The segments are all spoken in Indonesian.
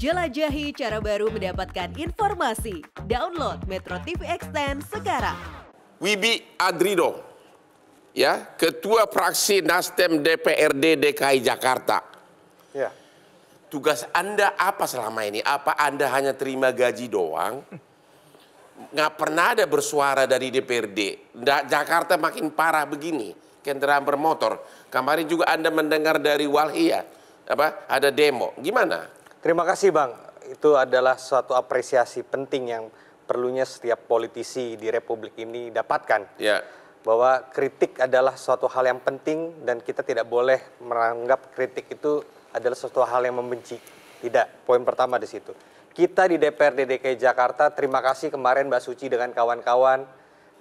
Jelajahi cara baru mendapatkan informasi. Download Metro TV Extend sekarang. Wibi Adrido, ya, Ketua Fraksi Nasdem DPRD DKI Jakarta. Ya. Tugas Anda apa selama ini? Apa Anda hanya terima gaji doang? Nggak pernah ada bersuara dari DPRD. Jakarta makin parah begini, kendaraan bermotor. Kemarin juga Anda mendengar dari Walhia, ada demo. Gimana? Terima kasih Bang, itu adalah suatu apresiasi penting yang perlunya setiap politisi di Republik ini dapatkan. Ya. Bahwa kritik adalah suatu hal yang penting dan kita tidak boleh menganggap kritik itu adalah suatu hal yang membenci. Tidak, poin pertama di situ. Kita di DPRD DKI Jakarta, terima kasih kemarin Mbak Suci dengan kawan-kawan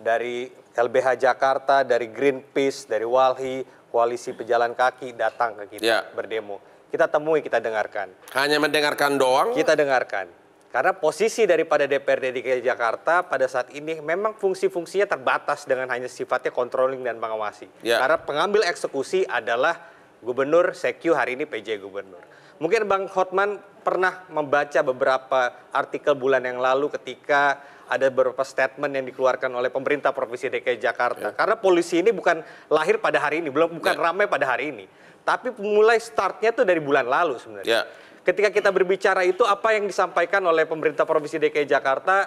dari LBH Jakarta, dari Greenpeace, dari Walhi, Koalisi Pejalan Kaki datang ke kita berdemo. Kita temui, kita dengarkan. Hanya mendengarkan doang? Kita dengarkan. Karena posisi daripada DPRD DKI Jakarta pada saat ini memang fungsi-fungsinya terbatas dengan hanya sifatnya controlling dan mengawasi. Karena pengambil eksekusi adalah Gubernur, Sekyu, hari ini PJ Gubernur. Mungkin Bang Hotman pernah membaca beberapa artikel bulan yang lalu ketika ada beberapa statement yang dikeluarkan oleh pemerintah Provinsi DKI Jakarta. Karena polisi ini bukan lahir pada hari ini, bukan ramai pada hari ini. Tapi mulai startnya itu dari bulan lalu sebenarnya. Ketika kita berbicara itu, apa yang disampaikan oleh pemerintah Provinsi DKI Jakarta,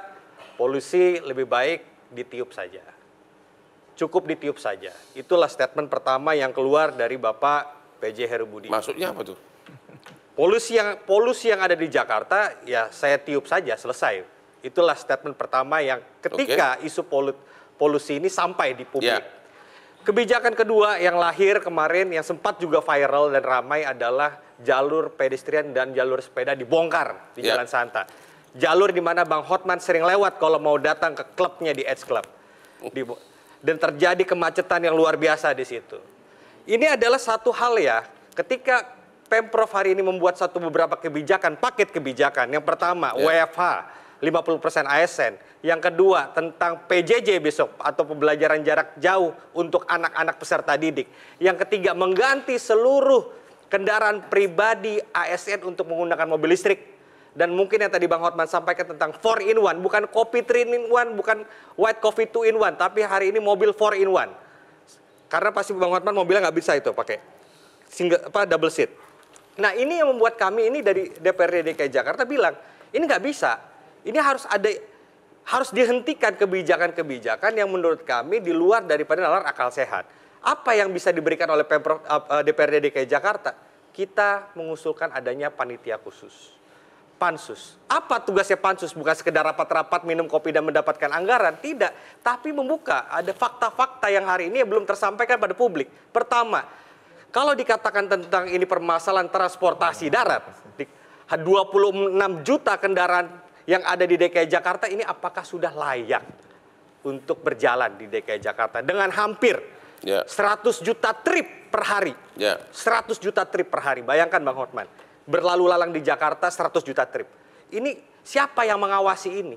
polusi lebih baik ditiup saja. Cukup ditiup saja. Itulah statement pertama yang keluar dari Bapak PJ Heru Budi. Maksudnya apa tuh? Polusi yang ada di Jakarta, ya saya tiup saja, selesai. Itulah statement pertama yang ketika isu polusi ini sampai di publik. Kebijakan kedua yang lahir kemarin yang sempat juga viral dan ramai adalah jalur pedestrian dan jalur sepeda dibongkar di Jalan Santa. Jalur di mana Bang Hotman sering lewat kalau mau datang ke klubnya di Edge Club. Dan terjadi kemacetan yang luar biasa di situ. Ini adalah satu hal ya, ketika Pemprov hari ini membuat beberapa kebijakan, paket kebijakan. Yang pertama, WFH, 50% ASN. Yang kedua, tentang PJJ besok atau pembelajaran jarak jauh untuk anak-anak peserta didik. Yang ketiga, mengganti seluruh kendaraan pribadi ASN untuk menggunakan mobil listrik. Dan mungkin yang tadi Bang Hotman sampaikan tentang 4-in-1, bukan kopi 3-in-1, bukan white coffee 2-in-1, tapi hari ini mobil 4-in-1. Karena pasti Bang Hotman mobilnya nggak bisa itu pakai double seat. Nah ini yang membuat kami ini dari DPRD DKI Jakarta bilang, ini nggak bisa. Ini harus dihentikan kebijakan-kebijakan yang menurut kami di luar daripada nalar akal sehat. Apa yang bisa diberikan oleh DPRD DKI Jakarta? Kita mengusulkan adanya panitia khusus, pansus. Apa tugasnya pansus? Bukan sekedar rapat-rapat, minum kopi dan mendapatkan anggaran, tidak. Tapi membuka, ada fakta-fakta yang hari ini belum tersampaikan pada publik. Pertama, kalau dikatakan tentang ini permasalahan transportasi darat, 26 juta kendaraan yang ada di DKI Jakarta ini apakah sudah layak untuk berjalan di DKI Jakarta dengan hampir 100 juta trip per hari. 100 juta trip per hari. Bayangkan Bang Hotman, berlalu lalang di Jakarta 100 juta trip. Ini siapa yang mengawasi ini?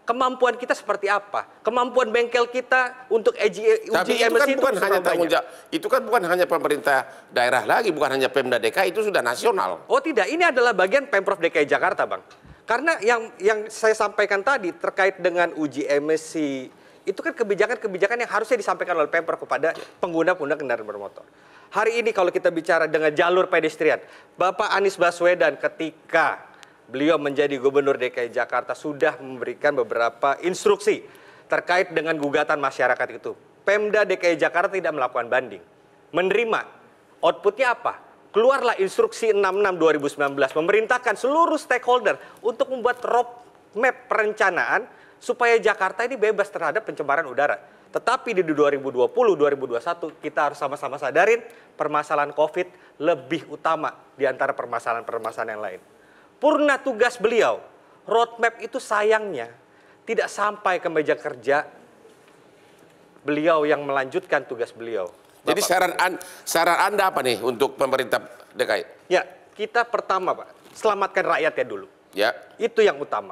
Kemampuan kita seperti apa? Kemampuan bengkel kita untuk uji emisi itu bukan hanya tanggung jawab. Itu kan bukan hanya pemerintah daerah lagi, bukan hanya Pemda DKI, itu sudah nasional. Oh tidak, ini adalah bagian Pemprov DKI Jakarta, Bang. Karena yang saya sampaikan tadi terkait dengan uji emisi, itu kan kebijakan-kebijakan yang harusnya disampaikan oleh Pemprov kepada pengguna-pengguna kendaraan bermotor. Hari ini kalau kita bicara dengan jalur pedestrian, Bapak Anies Baswedan ketika beliau menjadi Gubernur DKI Jakarta sudah memberikan beberapa instruksi terkait dengan gugatan masyarakat itu. Pemda DKI Jakarta tidak melakukan banding. Menerima. Outputnya apa? Keluarlah instruksi 66/2019 memerintahkan seluruh stakeholder untuk membuat roadmap perencanaan supaya Jakarta ini bebas terhadap pencemaran udara. Tetapi di 2020-2021 kita harus sama-sama sadarin permasalahan COVID lebih utama di antara permasalahan-permasalahan yang lain. Purna tugas beliau, roadmap itu sayangnya tidak sampai ke meja kerja beliau yang melanjutkan tugas beliau. Jadi saran Anda apa nih untuk pemerintah DKI? Ya, kita pertama Pak, selamatkan rakyatnya dulu. Itu yang utama.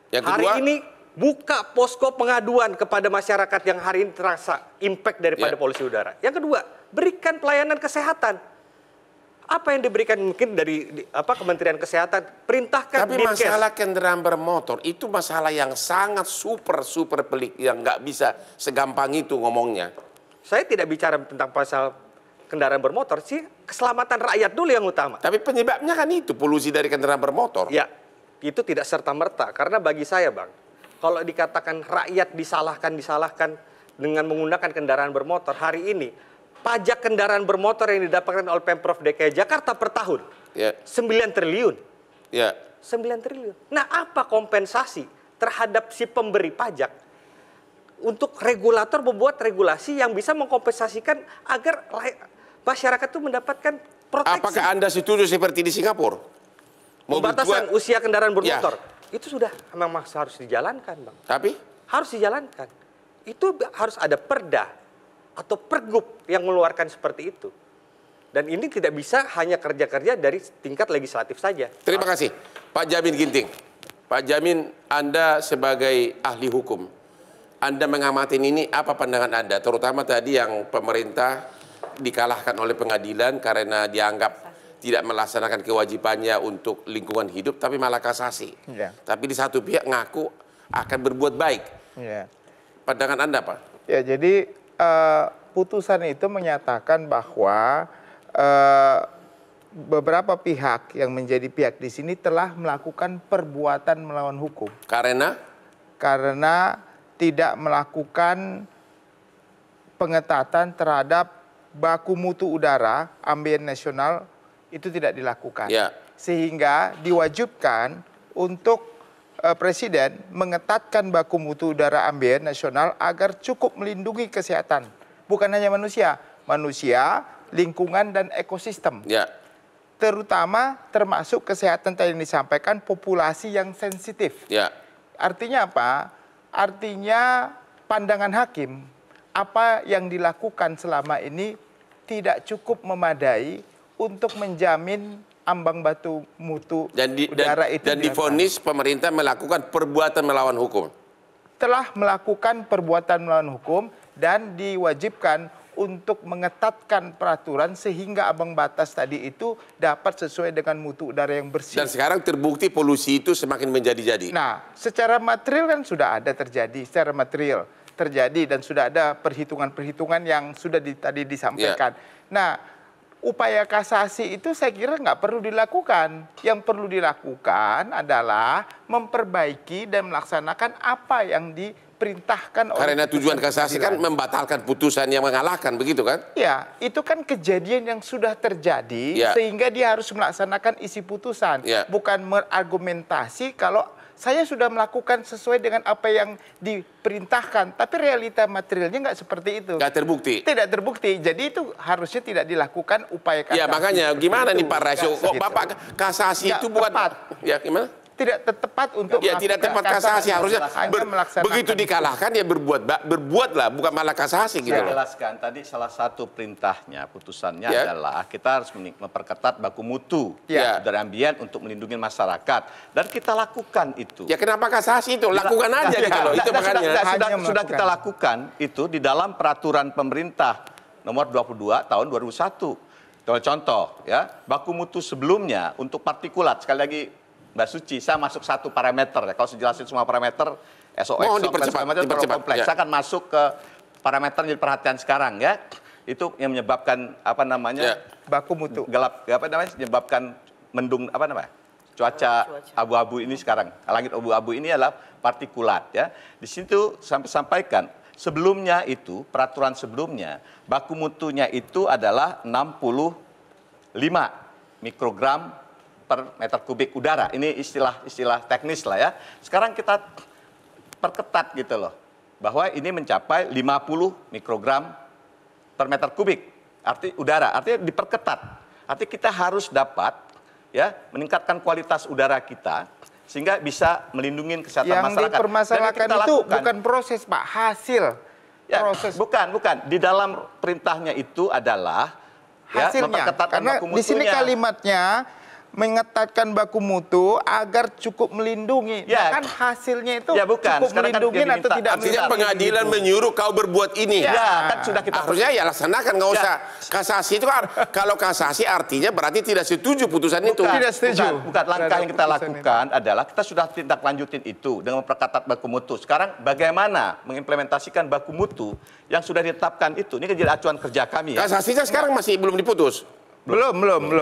Yang kedua, hari ini buka posko pengaduan kepada masyarakat yang hari ini terasa impact daripada polusi udara. Yang kedua, berikan pelayanan kesehatan. Apa yang diberikan mungkin dari Kementerian Kesehatan, perintahkan Tapi Dinkes. masalah kendaraan bermotor itu masalah yang sangat super pelik yang nggak bisa segampang itu ngomongnya. Saya tidak bicara tentang pasal kendaraan bermotor sih, keselamatan rakyat dulu yang utama. Tapi penyebabnya kan itu polusi dari kendaraan bermotor. Ya, itu tidak serta-merta. Karena bagi saya, Bang, kalau dikatakan rakyat disalahkan dengan menggunakan kendaraan bermotor, hari ini pajak kendaraan bermotor yang didapatkan oleh Pemprov DKI Jakarta per tahun, Ya. 9 triliun. Ya. 9 triliun. Nah, apa kompensasi terhadap si pemberi pajak untuk regulator membuat regulasi yang bisa mengkompensasikan agar masyarakat itu mendapatkan proteksi? Apakah Anda setuju seperti di Singapura? Pembatasan usia kendaraan bermotor. Itu sudah memang harus dijalankan, Bang. Tapi? Harus dijalankan. Itu harus ada perda atau pergub yang mengeluarkan seperti itu. Dan ini tidak bisa hanya kerja-kerja dari tingkat legislatif saja. Terima kasih. Pak Jamin Ginting. Pak Jamin, Anda sebagai ahli hukum, Anda mengamati ini, apa pandangan Anda? Terutama tadi yang pemerintah dikalahkan oleh pengadilan karena dianggap tidak melaksanakan kewajibannya untuk lingkungan hidup, tapi malah kasasi. Ya. Tapi di satu pihak ngaku akan berbuat baik. Ya. Pandangan Anda, Pak? Ya, jadi putusan itu menyatakan bahwa beberapa pihak yang menjadi pihak di sini telah melakukan perbuatan melawan hukum Karena tidak melakukan pengetatan terhadap baku mutu udara ambien nasional, itu tidak dilakukan. Ya. Sehingga diwajibkan untuk Presiden mengetatkan baku mutu udara ambien nasional agar cukup melindungi kesehatan. Bukan hanya manusia, lingkungan, dan ekosistem. Ya. Termasuk kesehatan tadi yang disampaikan, populasi yang sensitif. Ya. Artinya apa? Artinya pandangan hakim, apa yang dilakukan selama ini tidak cukup memadai untuk menjamin ambang baku mutu udara itu. Dan divonis pemerintah melakukan perbuatan melawan hukum. Telah melakukan perbuatan melawan hukum dan diwajibkan untuk mengetatkan peraturan sehingga ambang batas tadi itu dapat sesuai dengan mutu udara yang bersih. Dan sekarang terbukti polusi itu semakin menjadi-jadi. Nah, secara material kan sudah ada terjadi, dan sudah ada perhitungan-perhitungan yang sudah tadi disampaikan. Nah, upaya kasasi itu saya kira nggak perlu dilakukan. Yang perlu dilakukan adalah memperbaiki dan melaksanakan apa yang diperintahkan oleh... Karena tujuan kasasi kan membatalkan putusan yang mengalahkan, begitu kan? Ya, itu kan kejadian yang sudah terjadi, sehingga dia harus melaksanakan isi putusan. Bukan berargumentasi kalau saya sudah melakukan sesuai dengan apa yang diperintahkan, tapi realita materialnya nggak seperti itu. Nggak terbukti. Tidak terbukti. Jadi itu harusnya tidak dilakukan upaya kasasi. Ya makanya gimana nih Pak Rasyo? Kok Bapak kasasi itu bukan? Ya gimana? Tidak tepat untuk tidak tepat kasasi, harusnya begitu dikalahkan ya berbuatlah, bukan malah kasasi gitu. Saya jelaskan tadi salah satu perintahnya, putusannya adalah kita harus memperketat baku mutu udara ambien untuk melindungi masyarakat, dan kita lakukan itu. Ya kenapa kasasi itu? Lakukan aja gitu loh. Itu makanya sudah kita lakukan itu di dalam peraturan pemerintah nomor 22 tahun 2001. Contoh ya, baku mutu sebelumnya untuk partikulat, sekali lagi Mbak Suci, saya masuk satu parameter ya. Kalau saya jelasin semua parameter, SOX, dipercepat. kompleks. Saya akan masuk ke parameter yang jadi perhatian sekarang ya. Itu yang menyebabkan baku mutu gelap, menyebabkan mendung cuaca abu-abu ini sekarang. Langit abu-abu ini adalah partikulat ya. Di situ sampaikan sebelumnya itu peraturan sebelumnya baku mutunya itu adalah 65 mikrogram per meter kubik udara. Ini istilah teknis lah ya. Sekarang kita perketat gitu loh. Bahwa ini mencapai 50 mikrogram per meter kubik. Artinya diperketat. Artinya kita harus dapat ya meningkatkan kualitas udara kita sehingga bisa melindungi kesehatan masyarakat. Yang dipermasalahkan itu bukan proses, Pak, hasil. Ya, proses. Bukan. Di dalam perintahnya itu adalah hasilnya. memperketat karena di sini kalimatnya mengetatkan baku mutu agar cukup melindungi. Ya. Nah, kan hasilnya itu bukan. cukup Sekarang kan melindungi dia atau diminta. tidak Artinya melindungi. pengadilan begitu. menyuruh kau berbuat ini. Ya, kan sudah kita Harusnya ya laksanakan, nggak usah kasasi itu kan. Kalau kasasi artinya berarti tidak setuju putusan itu. Tidak setuju. Bukan. Langkah terhadap yang kita putusan lakukan adalah kita sudah tindak lanjutin itu dengan memperketat baku mutu. Sekarang bagaimana mengimplementasikan baku mutu yang sudah ditetapkan itu? Ini kan jadi acuan kerja kami ya. Kasasinya sekarang masih belum diputus. Belum.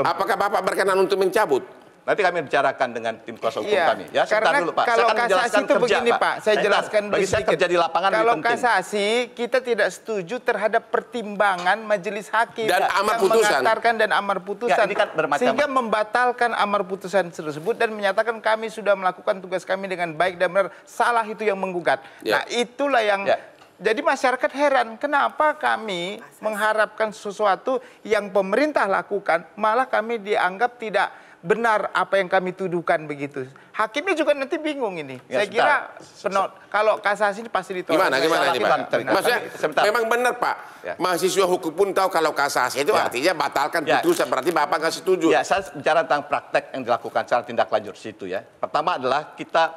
Apakah Bapak berkenan untuk mencabut? Nanti kami bicarakan dengan tim kuasa hukum Iya, kami. Ya, sebentar karena dulu Pak. kalau Saya akan kasasi menjelaskan itu kerja, begini Pak, saya jelaskan dulu bagi saya sedikit. kerja di lapangan Kalau lebih penting. kasasi kita tidak setuju terhadap pertimbangan majelis hakim Dan Pak, amar yang putusan. mengantarkan dan amar putusan, Ya, ini kan bermacam- sehingga membatalkan amar putusan tersebut dan menyatakan kami sudah melakukan tugas kami dengan baik dan benar, salah itu yang menggugat. Ya. Nah itulah yang Ya. jadi masyarakat heran, kenapa kami mengharapkan sesuatu yang pemerintah lakukan, malah kami dianggap tidak benar apa yang kami tuduhkan begitu. Hakimnya juga nanti bingung ini. Ya, Saya kira sebentar. kalau kasasi ini pasti ditolak. Gimana ini Pak? Sebentar. Maksudnya Sebentar. memang benar Pak. Ya. Mahasiswa hukum pun tahu kalau kasasi itu Ya. artinya batalkan Ya. putusan. Berarti Bapak nggak setuju. Ya, saya bicara tentang praktek yang dilakukan secara tindak lanjut situ ya. Pertama adalah kita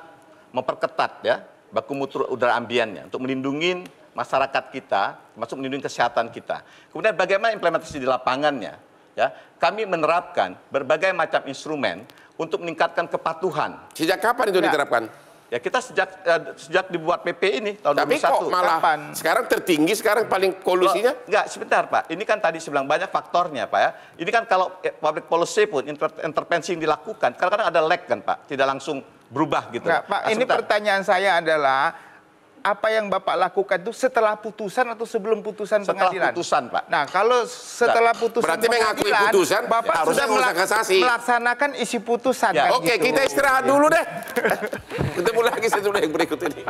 memperketat ya baku mutu udara ambiennya untuk melindungi masyarakat kita, termasuk melindungi kesehatan kita. Kemudian bagaimana implementasi di lapangannya? Ya, kami menerapkan berbagai macam instrumen untuk meningkatkan kepatuhan. Sejak kapan itu diterapkan? Ya, kita sejak dibuat PP ini tahun Tapi 2021. kok malah Kapan? sekarang tertinggi, sekarang paling polusinya? Enggak, sebentar Pak. Ini kan tadi saya bilang banyak faktornya Pak ya. Ini kan kalau public policy pun intervensi yang dilakukan, kadang-kadang ada lag kan Pak, tidak langsung berubah gitu. Nah, Pak, ini sebentar. pertanyaan saya adalah apa yang Bapak lakukan itu setelah putusan atau sebelum putusan Setelah pengadilan? putusan, Pak. Nah, kalau setelah putusan Berarti mengakui pengadilan, putusan, Bapak harusnya sudah nggak usah kasasi. melaksanakan isi putusan. Ya, kan Oke, gitu. kita istirahat dulu deh. Ketemu lagi setelah yang berikut ini.